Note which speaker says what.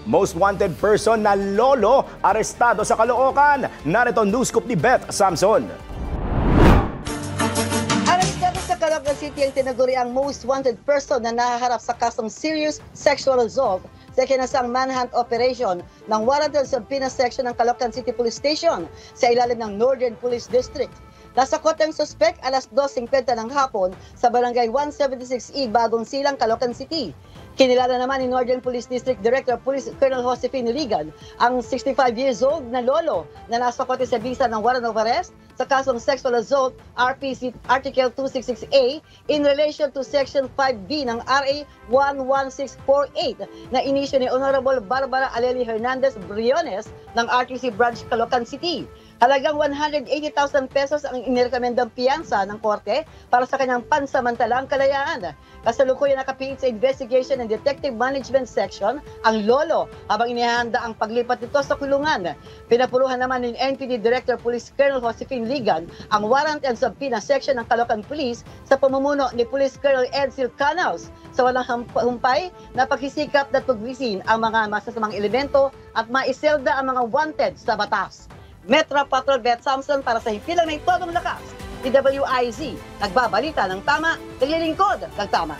Speaker 1: Most wanted person na lolo arestado sa Caloocan. Narito news scoop ni Beth Samson.
Speaker 2: Arestado sa Caloocan City ang tinaguriang most wanted person na nahaharap sa kasong serious sexual assault sa kinasang manhunt operation ng Warranted Subpoena Section ng Caloocan City Police Station sa ilalim ng Northern Police District. Nasakot ang suspect alas 2:50 ng hapon sa barangay 176E Bagong Silang, Caloocan City. Kinilala naman ni Northern Police District Director Police Colonel Josefine Ligan ang 65 years old na lolo na nasakot sa bisa ng warrant of arrest sa kasong sexual assault RPC Article 266A in relation to Section 5B ng RA 11648 na inisyo ni Honorable Barbara Aleli Hernandez Briones ng RTC Branch Caloocan City. Halagang 180,000 pesos ang inirekomendang piyansa ng korte para sa kanyang pansamantalang kalayaan. Kasalukuyan nakapiit sa Investigation and Detective Management Section ang lolo habang inihanda ang paglipat nito sa kulungan. Pinapuruhan naman ni NPD Director Police Colonel Josefine Ligan ang Warrant and Subpoena Section ng Caloocan Police sa pamumuno ni Police Colonel Edsel Canals sa walang humpay na pagsisikap na tugwisin ang mga masasamang elemento at maiselda ang mga wanted sa batas. Metro Patrol Beth Samson para sa himpilang may todong lakas. DWIZ, nagbabalita ng tama, naglilingkod ng tama.